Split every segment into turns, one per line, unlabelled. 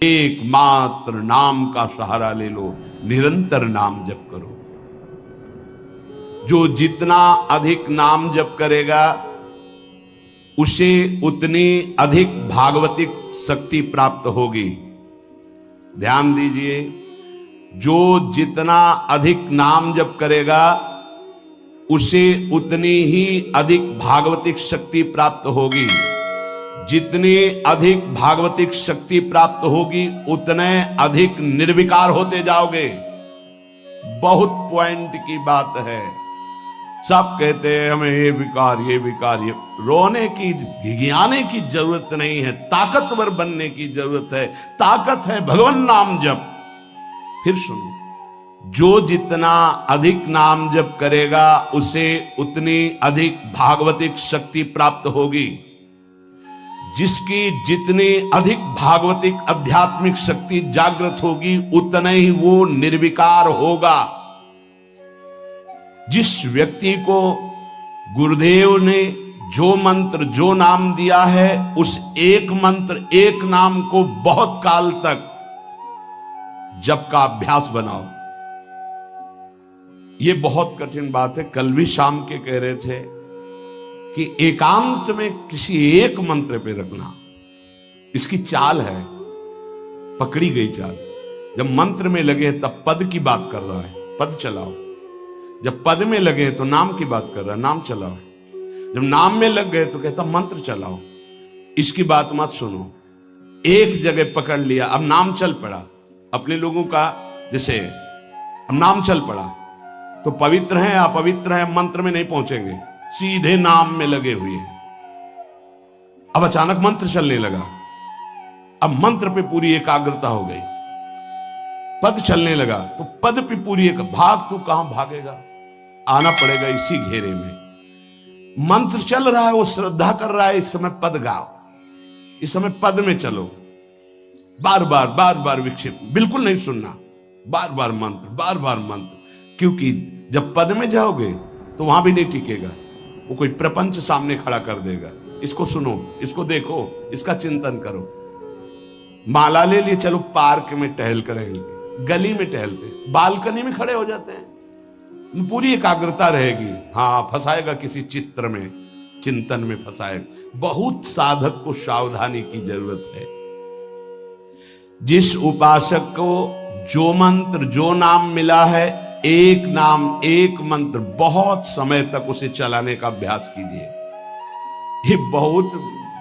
एकमात्र नाम का सहारा ले लो, निरंतर नाम जप करो। जो जितना अधिक नाम जप करेगा उसे उतनी अधिक भागवतिक शक्ति प्राप्त होगी। ध्यान दीजिए, जो जितना अधिक नाम जप करेगा उसे उतनी ही अधिक भागवतिक शक्ति प्राप्त होगी। जितनी अधिक भागवतिक शक्ति प्राप्त होगी उतने अधिक निर्विकार होते जाओगे। बहुत पॉइंट की बात है। सब कहते हैं हमें ये विकार ये विकार, ये रोने की घिघियाने की जरूरत नहीं है, ताकतवर बनने की जरूरत है। ताकत है भगवान नाम जप। फिर सुनो, जो जितना अधिक नाम जप करेगा उसे उतनी अधिक भागवतिक शक्ति प्राप्त होगी। जिसकी जितनी अधिक भागवतिक आध्यात्मिक शक्ति जागृत होगी उतना ही वो निर्विकार होगा। जिस व्यक्ति को गुरुदेव ने जो मंत्र जो नाम दिया है उस एक मंत्र एक नाम को बहुत काल तक जप का अभ्यास बनाओ। ये बहुत कठिन बात है। कल भी शाम के कह रहे थे कि एकांत में किसी एक मंत्र पे रखना, इसकी चाल है, पकड़ी गई चाल। जब मंत्र में लगे तब पद की बात कर रहा है, पद चलाओ। जब पद में लगे तो नाम की बात कर रहा है, नाम चलाओ। जब नाम में लग गए तो कहता मंत्र चलाओ। इसकी बात मत सुनो। एक जगह पकड़ लिया, अब नाम चल पड़ा। अपने लोगों का जैसे अब नाम चल पड़ा तो पवित्र हैं अपवित्र हैं मंत्र में नहीं पहुंचेंगे, सीधे नाम में लगे हुए हैं। अब अचानक मंत्र चलने लगा, अब मंत्र पे पूरी एकाग्रता हो गई। पद चलने लगा तो पद पे पूरी एक भाग, तू कहां भागेगा, आना पड़ेगा इसी घेरे में। मंत्र चल रहा है, वो श्रद्धा कर रहा है, इस समय पद गाओ, इस समय पद में चलो। बार बार विक्षेप बिल्कुल नहीं सुनना, बार बार मंत्र। क्योंकि जब पद में जाओगे तो वहां भी नहीं टिकेगा, वो कोई प्रपंच सामने खड़ा कर देगा। इसको सुनो, इसको देखो, इसका चिंतन करो। माला ले लिए, चलो पार्क में टहल करेंगे, गली में टहलते, बालकनी में खड़े हो जाते हैं, पूरी एकाग्रता रहेगी। हाँ, फंसाएगा किसी चित्र में, चिंतन में फंसाएगा। बहुत साधक को सावधानी की जरूरत है। जिस उपासक को जो मंत्र जो नाम मिला है, एक नाम एक मंत्र बहुत समय तक उसे चलाने का अभ्यास कीजिए। ये बहुत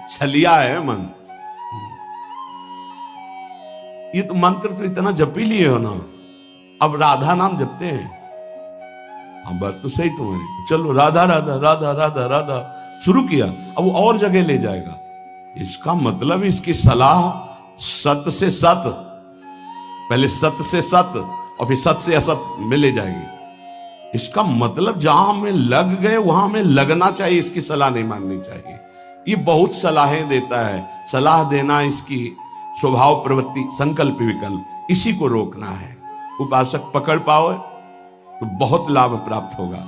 छलिया है मन। ये तो मंत्र तो इतना जप ही लिए हो ना, अब राधा नाम जपते हैं। हाँ, बात तो सही तुम्हारी। चलो राधा राधा राधा राधा राधा शुरू किया, अब वो और जगह ले जाएगा। इसका मतलब इसकी सलाह सत से सत, पहले सत से सत और फिर सत से असत में ले जाएगी। इसका मतलब जहां हमें लग गए वहां हमें लगना चाहिए, इसकी सलाह नहीं माननी चाहिए। ये बहुत सलाहें देता है, सलाह देना इसकी स्वभाव प्रवृत्ति संकल्प विकल्प, इसी को रोकना है। उपासक पकड़ पाओ तो बहुत लाभ प्राप्त होगा।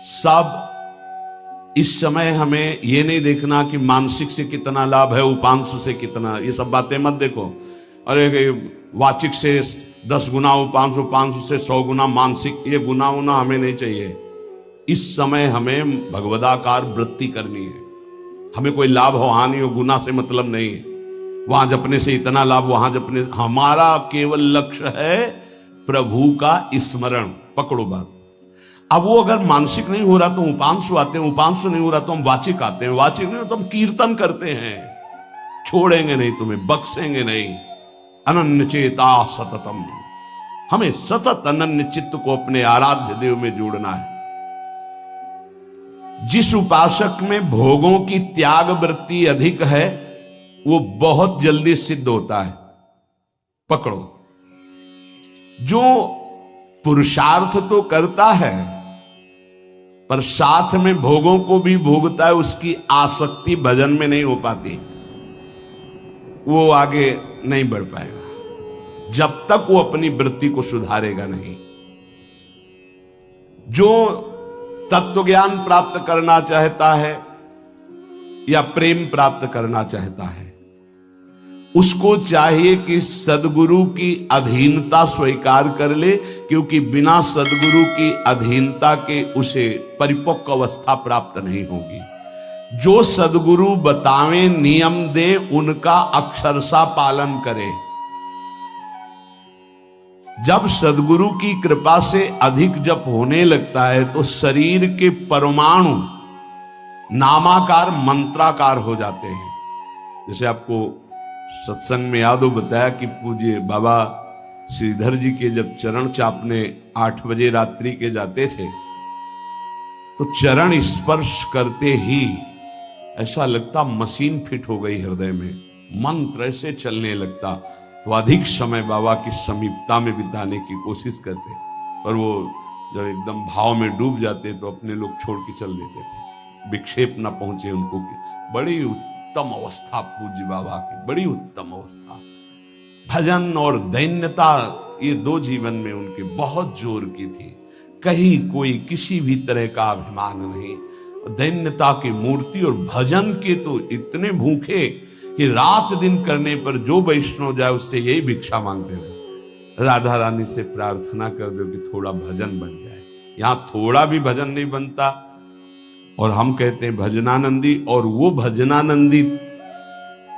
सब इस समय हमें यह नहीं देखना कि मानसिक से कितना लाभ है, उपांशु से कितना, ये सब बातें मत देखो। अरे वाचिक से 10 गुना उपांशु, उपांशु से 100 गुना मानसिक, ये गुना उना हमें नहीं चाहिए। इस समय हमें भगवदाकार वृत्ति करनी है। हमें कोई लाभ हो हानि हो गुना से मतलब नहीं है। वहां जपने से इतना लाभ, वहां जपने, हमारा केवल लक्ष्य है प्रभु का स्मरण। पकड़ो बात। अब वो अगर मानसिक नहीं हो रहा तो उपांशु आते हैं, उपांशु नहीं हो रहा तो हम वाचिक आते हैं, वाचिक नहीं हो तो हम कीर्तन करते हैं। छोड़ेंगे नहीं तुम्हें, बख्शेंगे नहीं। अनन्य चेता सततम, हमें सतत अनन्य चित्त को अपने आराध्य देव में जोड़ना है। जिस उपासक में भोगों की त्याग वृत्ति अधिक है वो बहुत जल्दी सिद्ध होता है। पकड़ो, जो पुरुषार्थ तो करता है पर साथ में भोगों को भी भोगता है, उसकी आसक्ति भजन में नहीं हो पाती, वो आगे नहीं बढ़ पाएगा जब तक वो अपनी वृत्ति को सुधारेगा नहीं। जो तत्व ज्ञान प्राप्त करना चाहता है या प्रेम प्राप्त करना चाहता है, उसको चाहिए कि सदगुरु की अधीनता स्वीकार कर ले, क्योंकि बिना सदगुरु की अधीनता के उसे परिपक्व अवस्था प्राप्त नहीं होगी। जो सदगुरु बतावे, नियम दे, उनका अक्षरशः पालन करे। जब सदगुरु की कृपा से अधिक जप होने लगता है तो शरीर के परमाणु नामाकार मंत्राकार हो जाते हैं। जैसे आपको सत्संग में याद हो बताया कि पूज्य बाबा श्रीधर जी के जब चरण चापने 8 बजे रात्रि के जाते थे तो चरण स्पर्श करते ही ऐसा लगता मशीन फिट हो गई हृदय में, मंत्र ऐसे चलने लगता। तो अधिक समय बाबा की समीपता में बिताने की कोशिश करते, पर वो जब एकदम भाव में डूब जाते तो अपने लोग छोड़ के चल देते थे, विक्षेप न पहुंचे उनको। बड़ी उत्तम अवस्था पूज्य बाबा की, बड़ी उत्तम अवस्था। भजन और दैन्यता ये 2 जीवन में उनके बहुत जोर की थी। कहीं कोई किसी भी तरह का अभिमान नहीं, दैन्यता की मूर्ति। और भजन के तो इतने भूखे कि रात दिन करने पर जो वैष्णव जाए उससे यही भिक्षा मांगते हैं, राधा रानी से प्रार्थना कर दो कि थोड़ा भजन बन जाए। यहां थोड़ा भी भजन नहीं बनता और हम कहते हैं भजनानंदी, और वो भजनानंदी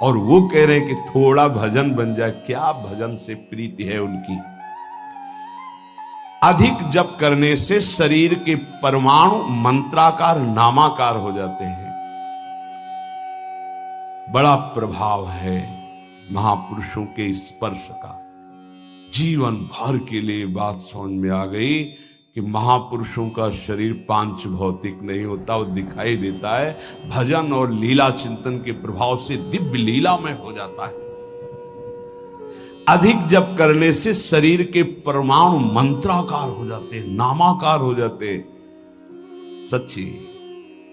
और वो कह रहे हैं कि थोड़ा भजन बन जाए। क्या भजन से प्रीति है उनकी। अधिक जप करने से शरीर के परमाणु मंत्राकार नामाकार हो जाते हैं। बड़ा प्रभाव है महापुरुषों के स्पर्श का। जीवन भर के लिए बात समझ में आ गई कि महापुरुषों का शरीर पांच भौतिक नहीं होता, वो दिखाई देता है। भजन और लीला चिंतन के प्रभाव से दिव्य लीला में हो जाता है। अधिक जप करने से शरीर के परमाणु मंत्राकार हो जाते, नामाकार हो जाते। सच्ची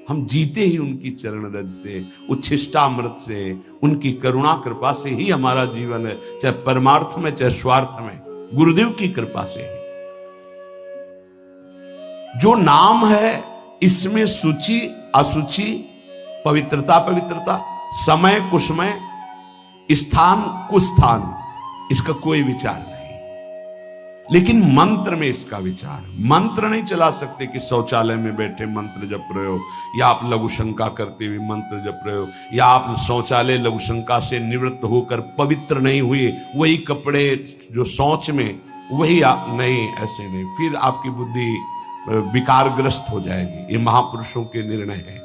हम जीते ही उनकी चरण रज से, उच्छिष्टामृत से, उनकी करुणा कृपा से ही हमारा जीवन है, चाहे परमार्थ में चाहे स्वार्थ में, गुरुदेव की कृपा से है। जो नाम है इसमें सूची असुचि, पवित्रता पवित्रता, समय कुसमय, स्थान कुस्थान, इसका कोई विचार नहीं। लेकिन मंत्र में इसका विचार। मंत्र नहीं चला सकते कि शौचालय में बैठे मंत्र जप रहे हो, या आप लघु शंका करते हुए मंत्र जप रहे हो, या आप शौचालय लघु शंका से निवृत्त होकर पवित्र नहीं हुए, वही कपड़े जो शौच में वही आप नहीं, ऐसे नहीं, फिर आपकी बुद्धि विकारग्रस्त हो जाएगी। ये महापुरुषों के निर्णय है।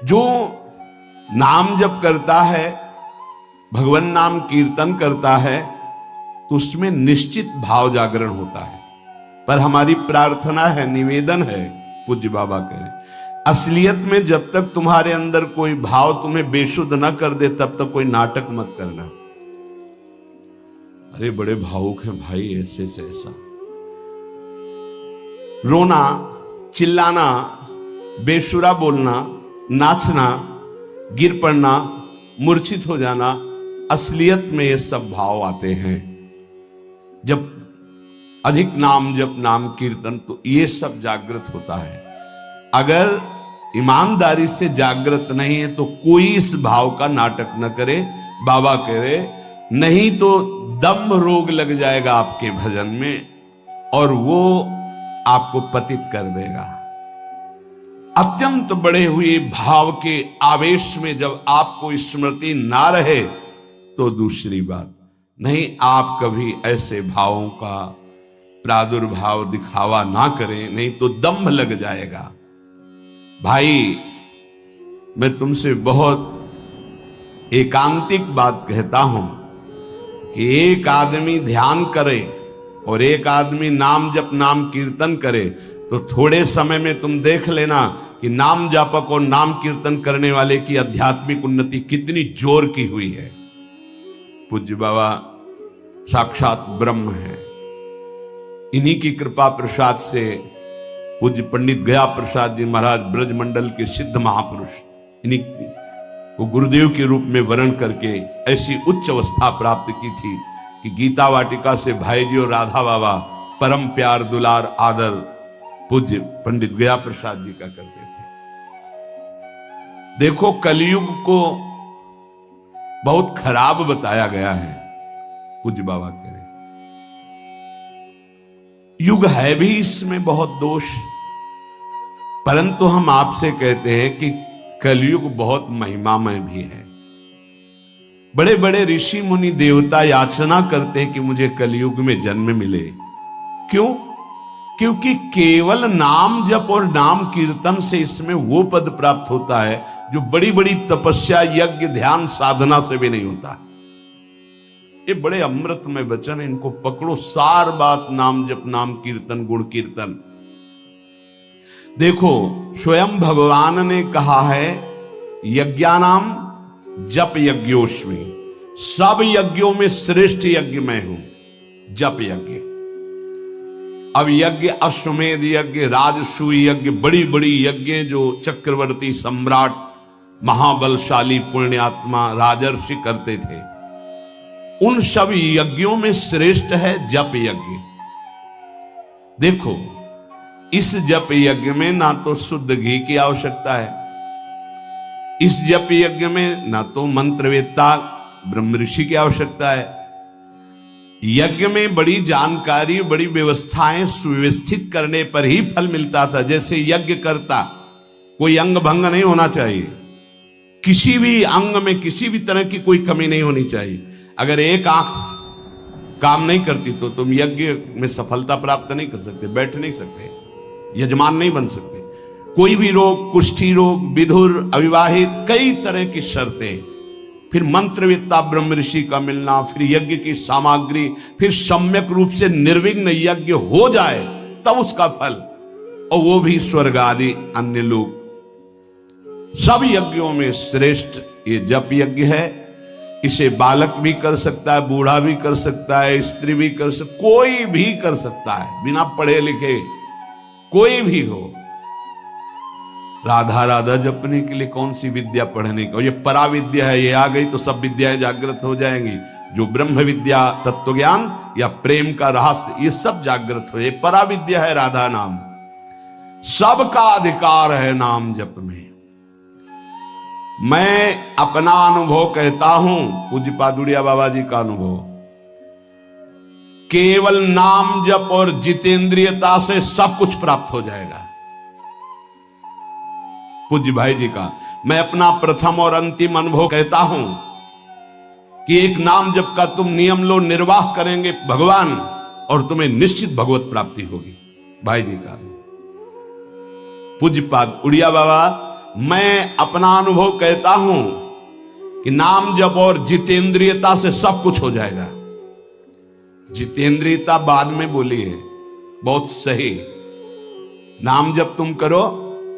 जो नाम जप करता है, भगवान नाम कीर्तन करता है, तो उसमें निश्चित भाव जागरण होता है। पर हमारी प्रार्थना है, निवेदन है, पूज्य बाबा कहें, असलियत में जब तक तुम्हारे अंदर कोई भाव तुम्हें बेशुद्ध न कर दे तब तक कोई नाटक मत करना। अरे बड़े भावुक हैं भाई, ऐसे से ऐसा रोना, चिल्लाना, बेसुरा बोलना, नाचना, गिर पड़ना, मूर्छित हो जाना, असलियत में ये सब भाव आते हैं। जब अधिक नाम जप, नाम कीर्तन, तो ये सब जागृत होता है। अगर ईमानदारी से जागृत नहीं है तो कोई इस भाव का नाटक न करे। बाबा कह रहे, नहीं तो दम्भ रोग लग जाएगा आपके भजन में और वो आपको पतित कर देगा। अत्यंत बढ़े हुए भाव के आवेश में जब आपको स्मृति ना रहे तो दूसरी बात नहीं, आप कभी ऐसे भावों का प्रादुर्भाव दिखावा ना करें, नहीं तो दम्भ लग जाएगा। भाई मैं तुमसे बहुत एकांतिक बात कहता हूं कि एक आदमी ध्यान करे और एक आदमी नाम जप, नाम कीर्तन करे, तो थोड़े समय में तुम देख लेना कि नाम जापक और नाम कीर्तन करने वाले की आध्यात्मिक उन्नति कितनी जोर की हुई है। पूज्य बाबा साक्षात ब्रह्म है। इन्हीं की कृपा प्रसाद से पूज्य पंडित गया प्रसाद जी महाराज ब्रजमंडल के सिद्ध महापुरुष, इन्हीं को गुरुदेव के रूप में वर्ण करके ऐसी उच्च अवस्था प्राप्त की थी कि गीता वाटिका से भाई जी और राधा बाबा परम प्यार, दुलार, आदर पूज्य पंडित गया प्रसाद जी का करते थे। देखो कलयुग को बहुत खराब बताया गया है। पूज्य बाबा कह रहे युग है भी इसमें बहुत दोष, परंतु हम आपसे कहते हैं कि कलयुग बहुत महिमामय भी है। बड़े बड़े ऋषि मुनि देवता याचना करते हैं कि मुझे कलयुग में जन्म मिले। क्यों? क्योंकि केवल नाम जप और नाम कीर्तन से इसमें वो पद प्राप्त होता है जो बड़ी बड़ी तपस्या, यज्ञ, ध्यान, साधना से भी नहीं होता। ये बड़े अमृतमय वचन, इनको पकड़ो। सार बात नाम जप, नाम कीर्तन, गुण कीर्तन। देखो, स्वयं भगवान ने कहा है यज्ञानाम जप यज्ञोस्मि, सब यज्ञों में श्रेष्ठ यज्ञ मैं हूं, जप यज्ञ। अब यज्ञ, अश्वमेध यज्ञ, राजसूय यज्ञ, बड़ी बड़ी यज्ञ जो चक्रवर्ती सम्राट, महाबलशाली पुण्यात्मा राजर्षि करते थे, उन सब यज्ञों में श्रेष्ठ है जप यज्ञ। देखो, इस जप यज्ञ में ना तो शुद्ध घी की आवश्यकता है, इस जप यज्ञ में ना तो मंत्रवेत्ता ब्रह्म ऋषि की आवश्यकता है। यज्ञ में बड़ी जानकारी, बड़ी व्यवस्थाएं सुव्यवस्थित करने पर ही फल मिलता था। जैसे यज्ञ करता, कोई अंग भंग नहीं होना चाहिए, किसी भी अंग में किसी भी तरह की कोई कमी नहीं होनी चाहिए। अगर एक आंख काम नहीं करती तो तुम यज्ञ में सफलता प्राप्त नहीं कर सकते, बैठ नहीं सकते, यजमान नहीं बन सकते। कोई भी रोग, कुष्ठी रोग, विधुर, अविवाहित, कई तरह की शर्तें, फिर मंत्रवेत्ता ब्रह्म ऋषि का मिलना, फिर यज्ञ की सामग्री, फिर सम्यक रूप से निर्विघ्न यज्ञ हो जाए तब उसका फल, और वो भी स्वर्ग आदि अन्य लोग। सब यज्ञों में श्रेष्ठ ये जप यज्ञ है। इसे बालक भी कर सकता है, बूढ़ा भी कर सकता है, स्त्री भी कर सकता, कोई भी कर सकता है, बिना पढ़े लिखे कोई भी हो। राधा राधा जपने के लिए कौन सी विद्या पढ़ने का? ये परा विद्या है, ये आ गई तो सब विद्याएं जागृत हो जाएंगी। जो ब्रह्म विद्या, तत्व ज्ञान या प्रेम का रहस्य, ये सब जागृत हो। ये परा विद्या है राधा नाम। सबका अधिकार है नाम जप में। मैं अपना अनुभव कहता हूं, पूज्य पादुड़िया बाबा जी का अनुभव, केवल नाम जप और जितेंद्रियता से सब कुछ प्राप्त हो जाएगा। पूज्य भाई जी का मैं अपना प्रथम और अंतिम अनुभव कहता हूं कि एक नाम जप का तुम नियम लो, निर्वाह करेंगे भगवान, और तुम्हें निश्चित भगवत प्राप्ति होगी। भाई जी का पूज्य पाद उड़िया बाबा, मैं अपना अनुभव कहता हूं कि नाम जप और जितेंद्रियता से सब कुछ हो जाएगा। जितेंद्रियता बाद में बोली है, बहुत सही। नाम जप तुम करो,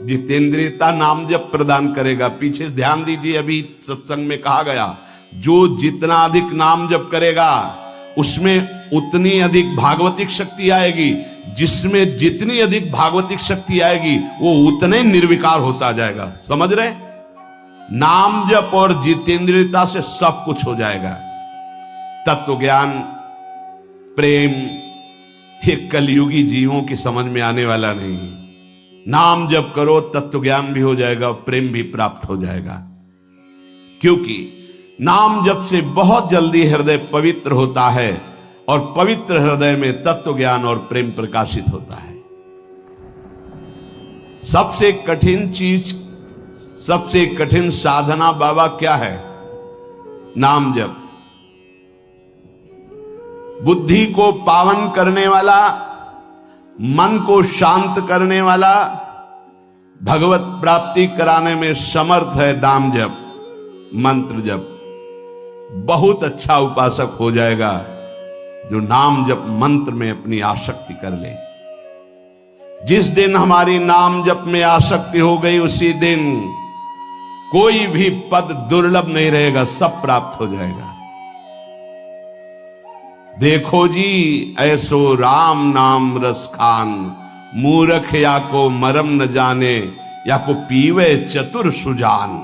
जितेंद्रियता नाम जप प्रदान करेगा। पीछे ध्यान दीजिए, अभी सत्संग में कहा गया, जो जितना अधिक नाम जप करेगा उसमें उतनी अधिक भागवतिक शक्ति आएगी। जिसमें जितनी अधिक भागवतिक शक्ति आएगी वो उतने निर्विकार होता जाएगा। समझ रहे? नाम जप और जितेंद्रियता से सब कुछ हो जाएगा। तत्व ज्ञान, प्रेम, ये कलयुगी जीवों की समझ में आने वाला नहीं। नाम जप करो, तत्व ज्ञान भी हो जाएगा, प्रेम भी प्राप्त हो जाएगा। क्योंकि नाम जप से बहुत जल्दी हृदय पवित्र होता है, और पवित्र हृदय में तत्व ज्ञान और प्रेम प्रकाशित होता है। सबसे कठिन चीज, सबसे कठिन साधना बाबा क्या है? नाम जप। बुद्धि को पावन करने वाला, मन को शांत करने वाला, भगवत प्राप्ति कराने में समर्थ है नाम जप, मंत्र जप। बहुत अच्छा उपासक हो जाएगा जो नाम जप मंत्र में अपनी आसक्ति कर ले। जिस दिन हमारी नाम जप में आसक्ति हो गई, उसी दिन कोई भी पद दुर्लभ नहीं रहेगा, सब प्राप्त हो जाएगा। देखो जी, ऐसो राम नाम रस खान, मूर्ख या को मरम न जाने, या को पीवे चतुर सुजान।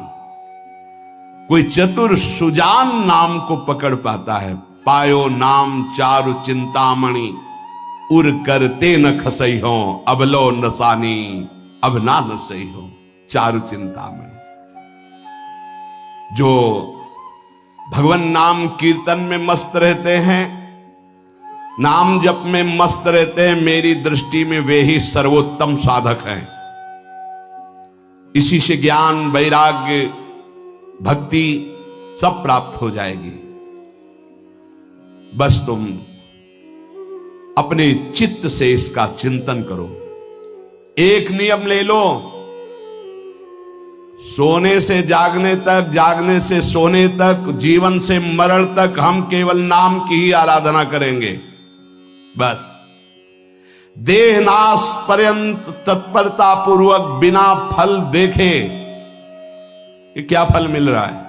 कोई चतुर सुजान नाम को पकड़ पाता है। पायो नाम चारु चिंतामणि, उर करते न खसई हो, अबलो नसानी अब ना नसई हो। चारु चिंतामणि, जो भगवान नाम कीर्तन में मस्त रहते हैं, नाम जप में मस्त रहते हैं। मेरी दृष्टि में वे ही सर्वोत्तम साधक हैं। इसी से ज्ञान, वैराग्य, भक्ति सब प्राप्त हो जाएगी। बस तुम अपने चित्त से इसका चिंतन करो। एक नियम ले लो, सोने से जागने तक, जागने से सोने तक, जीवन से मरण तक हम केवल नाम की ही आराधना करेंगे। बस देह नाश पर्यंत तत्परता पूर्वक बिना फल देखे, ये क्या फल मिल रहा है?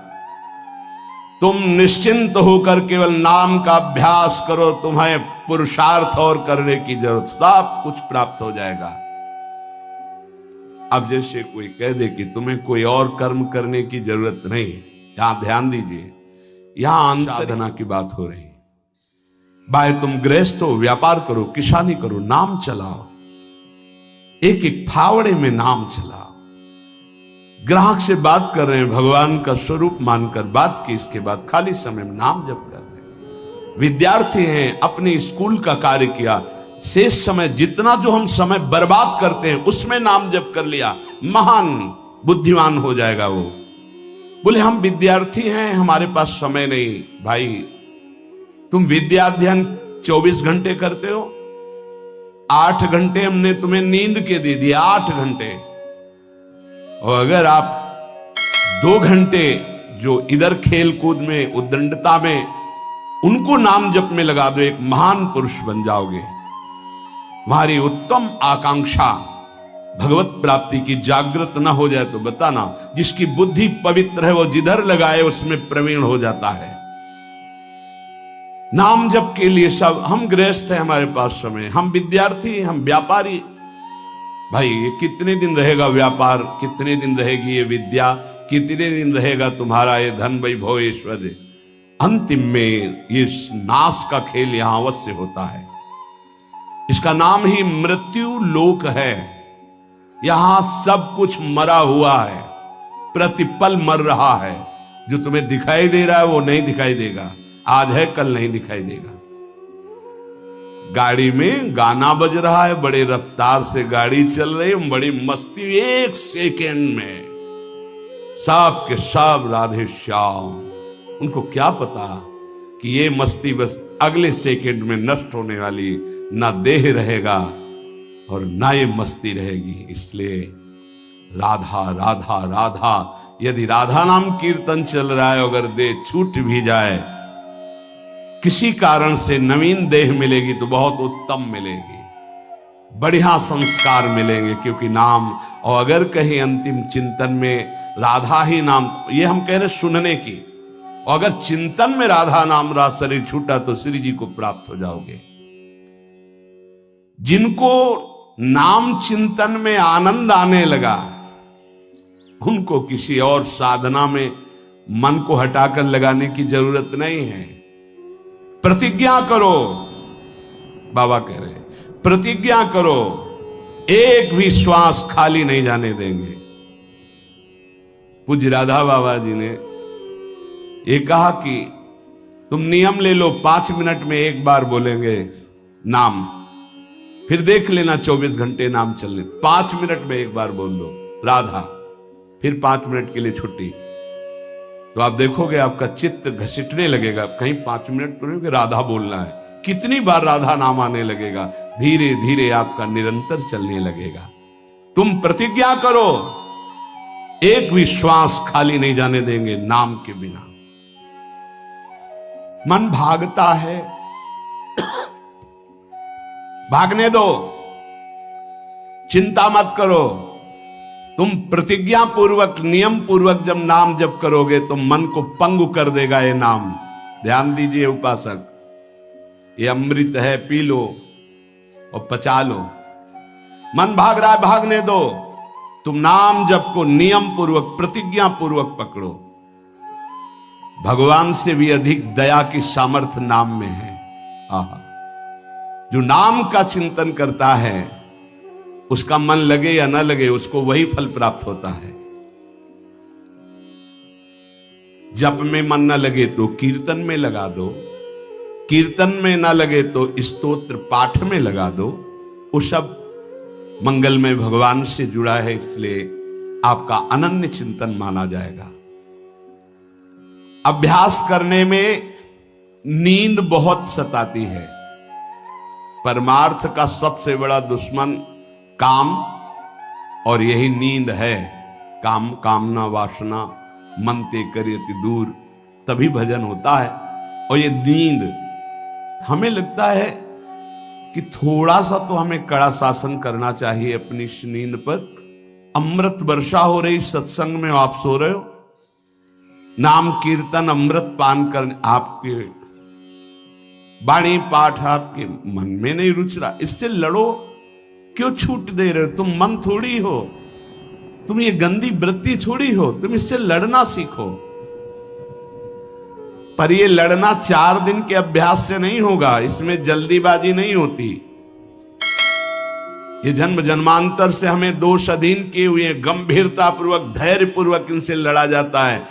तुम निश्चिंत होकर केवल नाम का अभ्यास करो। तुम्हें पुरुषार्थ और करने की जरूरत, सब कुछ प्राप्त हो जाएगा। अब जैसे कोई कह दे कि तुम्हें कोई और कर्म करने की जरूरत नहीं, यहां ध्यान दीजिए, यहां साधना की बात हो रही है। भाई तुम गृहस्थ हो, व्यापार करो, किसानी करो, नाम चलाओ, एक एक फावड़े में नाम चलाओ। ग्राहक से बात कर रहे हैं, भगवान का स्वरूप मानकर बात की, इसके बाद खाली समय में नाम जप कर रहे हैं। विद्यार्थी हैं, अपने स्कूल का कार्य किया, शेष समय जितना जो हम समय बर्बाद करते हैं उसमें नाम जप कर लिया, महान बुद्धिमान हो जाएगा वो। बोले हम विद्यार्थी हैं, हमारे पास समय नहीं। भाई तुम विद्या अध्ययन 24 घंटे करते हो, 8 घंटे हमने तुम्हें नींद के दे दिए, 8 घंटे। और अगर आप 2 घंटे जो इधर खेल कूद में, उद्दंडता में, उनको नाम जप में लगा दो, एक महान पुरुष बन जाओगे। तुम्हारी उत्तम आकांक्षा भगवत प्राप्ति की जागृत ना हो जाए तो बताना। जिसकी बुद्धि पवित्र है वो जिधर लगाए उसमें प्रवीण हो जाता है। नाम जप के लिए सब, हम गृहस्थ हैं, हमारे पास समय, हम विद्यार्थी, हम व्यापारी। भाई ये कितने दिन रहेगा व्यापार, कितने दिन रहेगी ये विद्या, कितने दिन रहेगा तुम्हारा ये धन, वैभव, ऐश्वर्य? अंतिम में ये नाश का खेल यहां अवश्य होता है। इसका नाम ही मृत्यु लोक है। यहां सब कुछ मरा हुआ है, प्रतिपल मर रहा है। जो तुम्हें दिखाई दे रहा है वो नहीं दिखाई देगा, आज है कल नहीं दिखाई देगा। गाड़ी में गाना बज रहा है, बड़े रफ्तार से गाड़ी चल रही है, बड़ी मस्ती, 1 सेकेंड में सब के सब राधे श्याम। उनको क्या पता कि ये मस्ती बस अगले सेकेंड में नष्ट होने वाली, ना देह रहेगा और ना ये मस्ती रहेगी। इसलिए राधा राधा राधा, यदि राधा नाम कीर्तन चल रहा है, अगर देह छूट भी जाए, किसी कारण से नवीन देह मिलेगी तो बहुत उत्तम मिलेगी, बढ़िया संस्कार मिलेंगे, क्योंकि नाम। और अगर कहीं अंतिम चिंतन में राधा ही नाम, ये हम कह रहे सुनने की, और अगर चिंतन में राधा नाम रहा, शरीर छूटा तो श्री जी को प्राप्त हो जाओगे। जिनको नाम चिंतन में आनंद आने लगा, उनको किसी और साधना में मन को हटाकर लगाने की जरूरत नहीं है। प्रतिज्ञा करो, बाबा कह रहे हैं, प्रतिज्ञा करो, एक भी श्वास खाली नहीं जाने देंगे। पूज्य राधा बाबा जी ने ये कहा कि तुम नियम ले लो, 5 मिनट में एक बार बोलेंगे नाम, फिर देख लेना 24 घंटे नाम चलने, 5 मिनट में एक बार बोल दो राधा, फिर 5 मिनट के लिए छुट्टी। तो आप देखोगे आपका चित्त घसीटने लगेगा, कहीं 5 मिनट तो नहीं कि राधा बोलना है, कितनी बार राधा नाम आने लगेगा, धीरे धीरे आपका निरंतर चलने लगेगा। तुम प्रतिज्ञा करो, एक भी श्वास खाली नहीं जाने देंगे नाम के बिना। मन भागता है, भागने दो, चिंता मत करो। तुम प्रतिज्ञा पूर्वक, नियम पूर्वक जब नाम जप करोगे तो मन को पंगु कर देगा ये नाम। ध्यान दीजिए उपासक, ये अमृत है, पी लो और पचा लो। मन भाग रहा है, भागने दो। तुम नाम जप को नियम पूर्वक, प्रतिज्ञा पूर्वक पकड़ो। भगवान से भी अधिक दया की सामर्थ्य नाम में है। आहा, जो नाम का चिंतन करता है उसका मन लगे या न लगे, उसको वही फल प्राप्त होता है। जप में मन न लगे तो कीर्तन में लगा दो, कीर्तन में न लगे तो स्तोत्र पाठ में लगा दो। वो सब मंगलमय भगवान से जुड़ा है, इसलिए आपका अनन्य चिंतन माना जाएगा। अभ्यास करने में नींद बहुत सताती है। परमार्थ का सबसे बड़ा दुश्मन काम, और यही नींद है। काम कामना वासना मन ते करियति दूर, तभी भजन होता है। और ये नींद, हमें लगता है कि थोड़ा सा तो हमें कड़ा शासन करना चाहिए अपनी इस नींद पर। अमृत वर्षा हो रही सत्संग में, आप सो रहे हो, नाम कीर्तन अमृत पान कर, आपके वाणी पाठ आपके मन में नहीं रुच रहा, इससे लड़ो। क्यों छूट दे रहे हो? तुम मन थोड़ी हो, तुम ये गंदी वृत्ति थोड़ी हो, तुम इससे लड़ना सीखो। पर ये लड़ना 4 दिन के अभ्यास से नहीं होगा, इसमें जल्दीबाजी नहीं होती। ये जन्म जन्मांतर से हमें दोष अधीन किए हुए गंभीरता पूर्वक धैर्य पूर्वक इनसे लड़ा जाता है,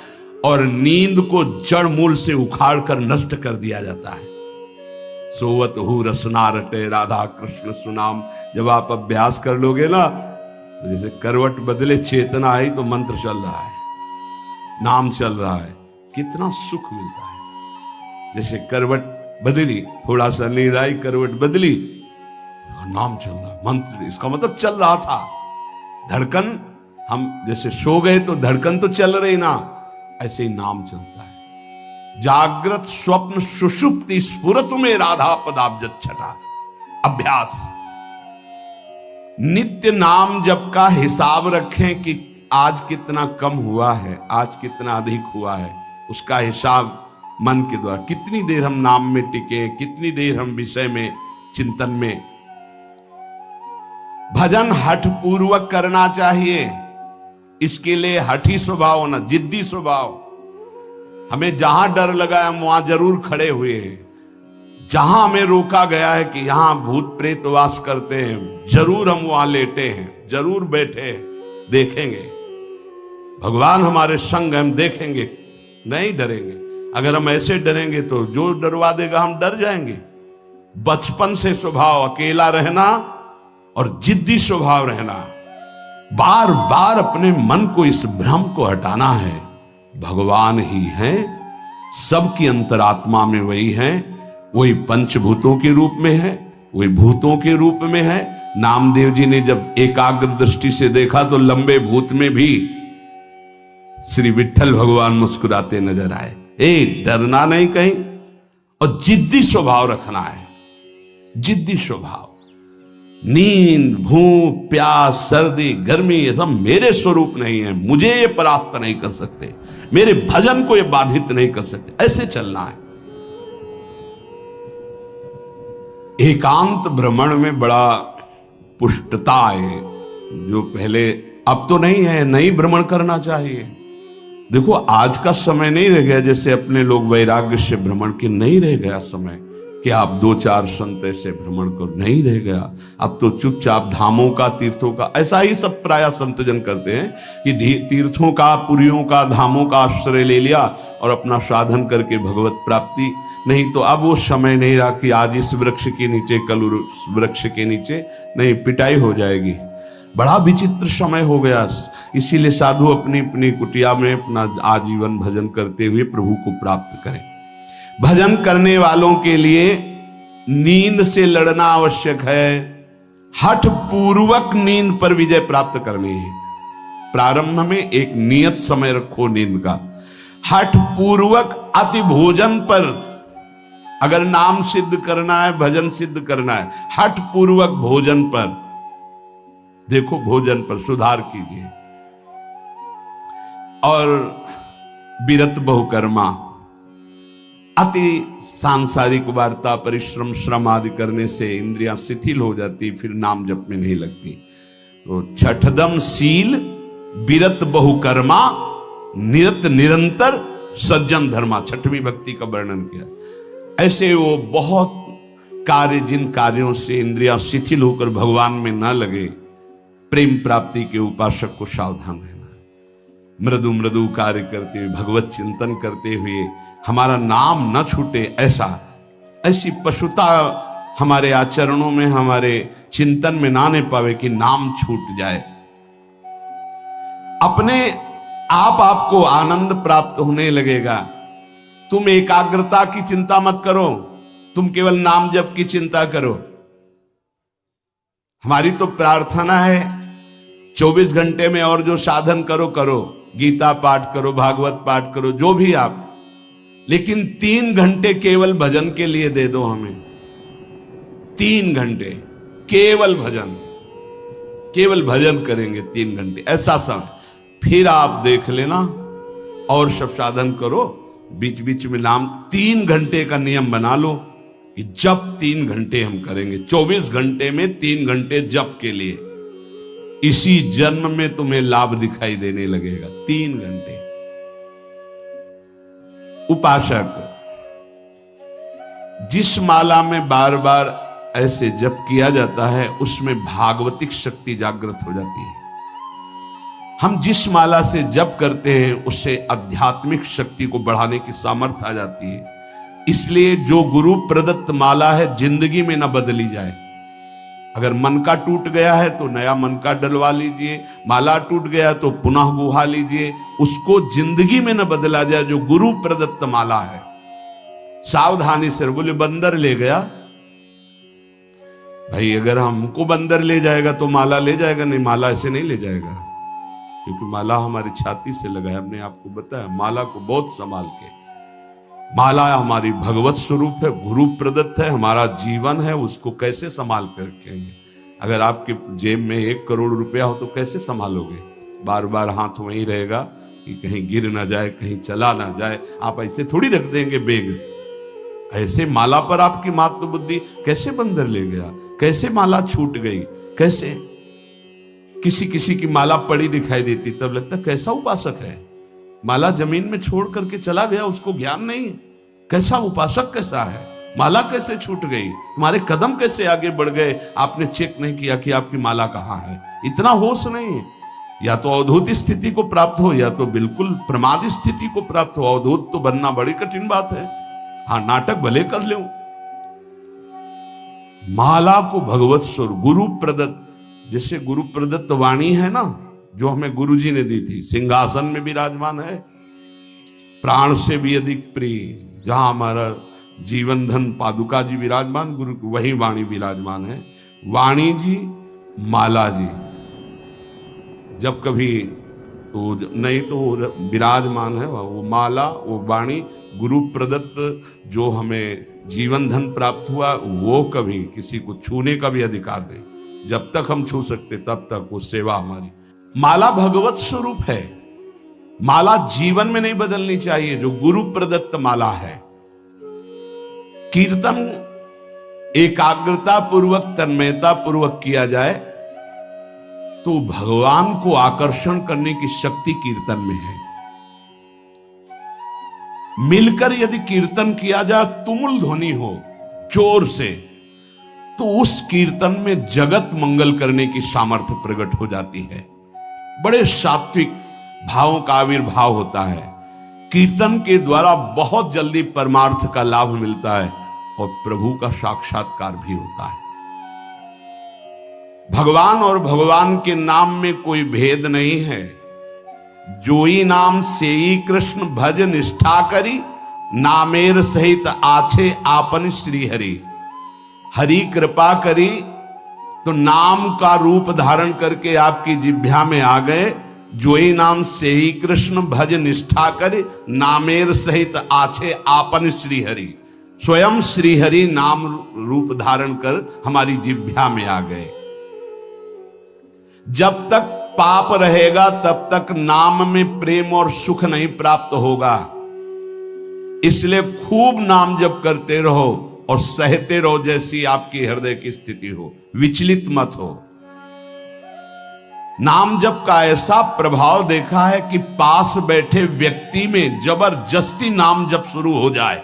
और नींद को जड़ मूल से उखाड़ कर नष्ट कर दिया जाता है। सोवत हु रसना रटे राधा कृष्ण सुनाम। जब आप अभ्यास कर लोगे ना, जैसे करवट बदले चेतना आई तो मंत्र चल रहा है, नाम चल रहा है, कितना सुख मिलता है। जैसे करवट बदली, थोड़ा सा नींद आई, करवट बदली, नाम चल रहा, मंत्र, इसका मतलब चल रहा था। धड़कन, हम जैसे सो गए तो धड़कन तो चल रही ना, ऐसे ही नाम चलता है। जागृत स्वप्न सुषुप्ति स्फुरतु में राधा पदाब्ज छटा। अभ्यास, नित्य नाम जप का हिसाब रखें कि आज कितना कम हुआ है, आज कितना अधिक हुआ है, उसका हिसाब मन के द्वारा। कितनी देर हम नाम में टिके, कितनी देर हम विषय में चिंतन में। भजन हठ पूर्वक करना चाहिए, इसके लिए हठी स्वभाव होना, जिद्दी स्वभाव। हमें जहां डर लगा है हम वहां जरूर खड़े हुए हैं। जहां हमें रोका गया है कि यहां भूत प्रेत वास करते हैं, जरूर हम वहां लेटे हैं, जरूर बैठे हैं, देखेंगे भगवान हमारे संग, हम देखेंगे, नहीं डरेंगे। अगर हम ऐसे डरेंगे तो जो डरवा देगा हम डर जाएंगे। बचपन से स्वभाव अकेला रहना और जिद्दी स्वभाव रहना, बार बार अपने मन को, इस भ्रम को हटाना है। भगवान ही है, सबकी अंतरात्मा में वही है, वही पंचभूतों के रूप में है, वही भूतों के रूप में है। नामदेव जी ने जब एकाग्र दृष्टि से देखा तो लंबे भूत में भी श्री विठ्ठल भगवान मुस्कुराते नजर आए। डरना नहीं कहीं, और जिद्दी स्वभाव रखना है, जिद्दी स्वभाव। नींद, भूख, प्यास, सर्दी, गर्मी, ये सब मेरे स्वरूप नहीं है, मुझे ये परास्त नहीं कर सकते, मेरे भजन को ये बाधित नहीं कर सकते, ऐसे चलना है। एकांत भ्रमण में बड़ा पुष्टता है, जो पहले, अब तो नहीं है, नहीं भ्रमण करना चाहिए। देखो आज का समय नहीं रह गया जैसे अपने लोग वैराग्य से भ्रमण के, नहीं रह गया समय कि आप 2-4 संत ऐसे भ्रमण करो, नहीं रह गया। अब तो चुपचाप धामों का, तीर्थों का, ऐसा ही सब प्राय संतजन करते हैं कि तीर्थों का, पुरियों का, धामों का आश्रय ले लिया और अपना साधन करके भगवत प्राप्ति। नहीं तो अब वो समय नहीं रहा कि आज इस वृक्ष के नीचे, कल उस वृक्ष के नीचे, नहीं, पिटाई हो जाएगी। बड़ा विचित्र समय हो गया। इसीलिए साधु अपनी अपनी कुटिया में अपना आजीवन भजन करते हुए प्रभु को प्राप्त करें। भजन करने वालों के लिए नींद से लड़ना आवश्यक है। हठ पूर्वक नींद पर विजय प्राप्त करनी है। प्रारंभ में एक नियत समय रखो नींद का। हठ पूर्वक अति भोजन पर, अगर नाम सिद्ध करना है, भजन सिद्ध करना है, हठ पूर्वक भोजन पर, देखो भोजन पर सुधार कीजिए। और विरत बहुकर्मा, अति सांसारिक वार्ता, परिश्रम, श्रम आदि करने से इंद्रियां शिथिल हो जाती, फिर नाम जप में नहीं लगती। तो छठदम शील, विरत बहुकर्मा, निरत निरंतर, सज्जन धर्मा, छठवीं भक्ति का वर्णन किया। ऐसे वो बहुत कार्य, जिन कार्यों से इंद्रियां शिथिल होकर भगवान में न लगे, प्रेम प्राप्ति के उपासक को सावधान रहना। मृदु मृदु कार्य करते हुए, भगवत चिंतन करते हुए हमारा नाम न छूटे, ऐसी पशुता हमारे आचरणों में, हमारे चिंतन में ना आने पावे कि नाम छूट जाए। अपने आप आपको आनंद प्राप्त होने लगेगा। तुम एकाग्रता की चिंता मत करो, तुम केवल नाम जप की चिंता करो। हमारी तो प्रार्थना है 24 घंटे में और जो साधन करो, गीता पाठ करो, भागवत पाठ करो, जो भी आप, लेकिन 3 घंटे केवल भजन के लिए दे दो हमें। 3 घंटे केवल भजन करेंगे 3 घंटे, ऐसा समय। फिर आप देख लेना और सब साधन करो, बीच बीच में नाम। 3 घंटे का नियम बना लो कि जप 3 घंटे हम करेंगे, 24 घंटे में 3 घंटे जप के लिए। इसी जन्म में तुम्हें लाभ दिखाई देने लगेगा। 3 घंटे। उपासक जिस माला में बार बार ऐसे जप किया जाता है उसमें भागवतिक शक्ति जागृत हो जाती है। हम जिस माला से जप करते हैं उससे आध्यात्मिक शक्ति को बढ़ाने की सामर्थ्य आ जाती है। इसलिए जो गुरु प्रदत्त माला है जिंदगी में न बदली जाए। अगर मन का टूट गया है तो नया मन का डलवा लीजिए, माला टूट गया तो पुनः गुहा लीजिए, उसको जिंदगी में न बदला जाए जो गुरु प्रदत्त माला है। सावधानी से। बोले बंदर ले गया, भाई अगर हमको बंदर ले जाएगा तो माला ले जाएगा? नहीं, माला ऐसे नहीं ले जाएगा, क्योंकि माला हमारी छाती से लगा है। हमने आपको बताया माला को बहुत संभाल के। माला हमारी भगवत स्वरूप है, गुरु प्रदत्त है, हमारा जीवन है, उसको कैसे संभाल कर रखेंगे? अगर आपके जेब में 1 करोड़ रुपया हो तो कैसे संभालोगे? बार बार हाथ वहीं रहेगा कि कहीं गिर ना जाए, कहीं चला ना जाए। आप ऐसे थोड़ी रख देंगे बेग। ऐसे माला पर आपकी मात्र बुद्धि कैसे बंदर ले गया? कैसे माला छूट गई? कैसे? किसी किसी की माला पड़ी दिखाई देती तब लगता कैसा उपासक है। माला जमीन में छोड़ करके चला गया, उसको ज्ञान नहीं है। कैसा उपासक कैसा है? माला कैसे छूट गई? तुम्हारे कदम कैसे आगे बढ़ गए? आपने चेक नहीं किया कि आपकी माला कहां है। इतना होश नहीं है। या तो अवधूत स्थिति को प्राप्त हो या तो बिल्कुल प्रमाद स्थिति को प्राप्त हो। अवधूत तो बनना बड़ी कठिन बात है। हाँ, नाटक भले कर लो। माला को भगवत स्वरूप गुरु प्रदत्त, जैसे गुरु प्रदत्त वाणी है ना, जो हमें गुरुजी ने दी थी, सिंहासन में विराजमान है, प्राण से भी अधिक प्रिय, जहां हमारा जीवन धन पादुका जी विराजमान, गुरु वही वाणी विराजमान है। वाणी जी, माला जी, जब कभी तो नहीं तो विराजमान है वो माला, वो वाणी, गुरु प्रदत्त जो हमें जीवन धन प्राप्त हुआ, वो कभी किसी को छूने का भी अधिकार नहीं। जब तक हम छू सकते तब तक वो सेवा हमारी। माला भगवत स्वरूप है। माला जीवन में नहीं बदलनी चाहिए, जो गुरु प्रदत्त माला है। कीर्तन एकाग्रता पूर्वक, तन्मयता पूर्वक किया जाए तो भगवान को आकर्षण करने की शक्ति कीर्तन में है। मिलकर यदि कीर्तन किया जाए, तुमुल ध्वनि हो जोर से, तो उस कीर्तन में जगत मंगल करने की सामर्थ्य प्रकट हो जाती है। बड़े सात्विक भावों का आविर्भाव होता है। कीर्तन के द्वारा बहुत जल्दी परमार्थ का लाभ मिलता है और प्रभु का साक्षात्कार भी होता है। भगवान और भगवान के नाम में कोई भेद नहीं है। जोई नाम सेई कृष्ण भज निष्ठा करी, नामेर सहित आछे आपन श्री हरि। हरि कृपा करी तो नाम का रूप धारण करके आपकी जिह्वा में आ गए। जोई नाम सेई कृष्ण भज निष्ठा करे, नामेर सहित आछे आपन श्री हरि। स्वयं श्री हरि नाम रूप धारण कर हमारी जिह्वा में आ गए। जब तक पाप रहेगा तब तक नाम में प्रेम और सुख नहीं प्राप्त होगा। इसलिए खूब नाम जप करते रहो और सहते रहो, जैसी आपकी हृदय की स्थिति हो, विचलित मत हो। नाम जप का ऐसा प्रभाव देखा है कि पास बैठे व्यक्ति में जबरदस्ती नाम जप शुरू हो जाए,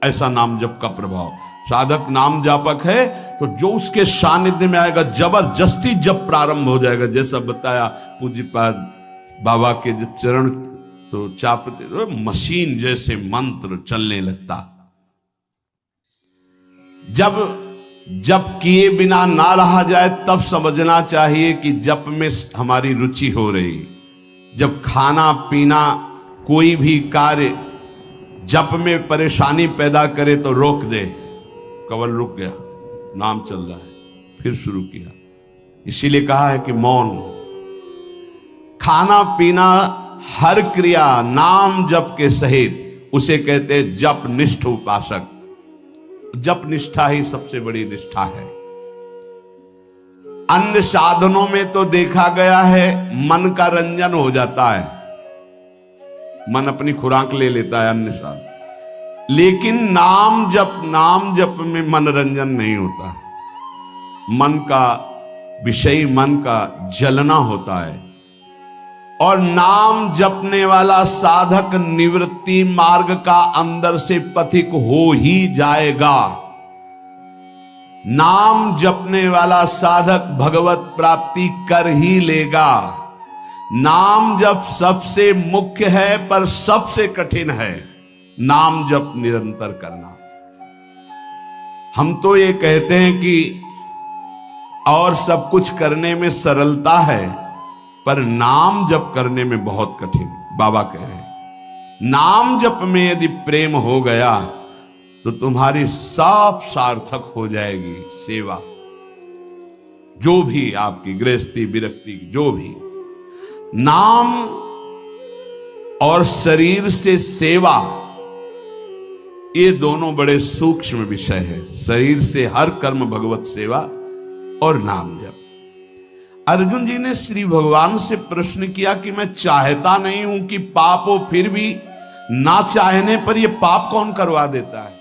ऐसा नाम जप का प्रभाव। साधक नाम जापक है तो जो उसके सानिध्य में आएगा जबरदस्ती जब प्रारंभ हो जाएगा। जैसा बताया पूज्यपाद बाबा के जब चरण तो चापते तो मशीन जैसे मंत्र चलने लगता। जब जप किए बिना ना रहा जाए तब समझना चाहिए कि जप में हमारी रुचि हो रही। जब खाना पीना कोई भी कार्य जप में परेशानी पैदा करे तो रोक दे। कवल रुक गया, नाम चल रहा है, फिर शुरू किया। इसीलिए कहा है कि मौन। खाना पीना हर क्रिया नाम जप के सहित, उसे कहते हैं जप निष्ठ उपासक। जप निष्ठा ही सबसे बड़ी निष्ठा है। अन्य साधनों में तो देखा गया है मन का रंजन हो जाता है, मन अपनी खुराक ले लेता है अन्य साधन, लेकिन नाम जप में मनोरंजन नहीं होता। मन का विषय, मन का जलना होता है। और नाम जपने वाला साधक निवृत्ति मार्ग का अंदर से पथिक हो ही जाएगा। नाम जपने वाला साधक भगवत प्राप्ति कर ही लेगा। नाम जप सबसे मुख्य है पर सबसे कठिन है नाम जप निरंतर करना। हम तो ये कहते हैं कि और सब कुछ करने में सरलता है, पर नाम जप करने में बहुत कठिन। बाबा कह रहे हैं नाम जप में यदि प्रेम हो गया तो तुम्हारी सब सार्थक हो जाएगी सेवा, जो भी आपकी गृहस्थी विरक्ति जो भी। नाम और शरीर से सेवा, ये दोनों बड़े सूक्ष्म विषय है। शरीर से हर कर्म भगवत सेवा और नाम जप। अर्जुन जी ने श्री भगवान से प्रश्न किया कि मैं चाहता नहीं हूं कि पाप हो, फिर भी ना चाहने पर यह पाप कौन करवा देता है?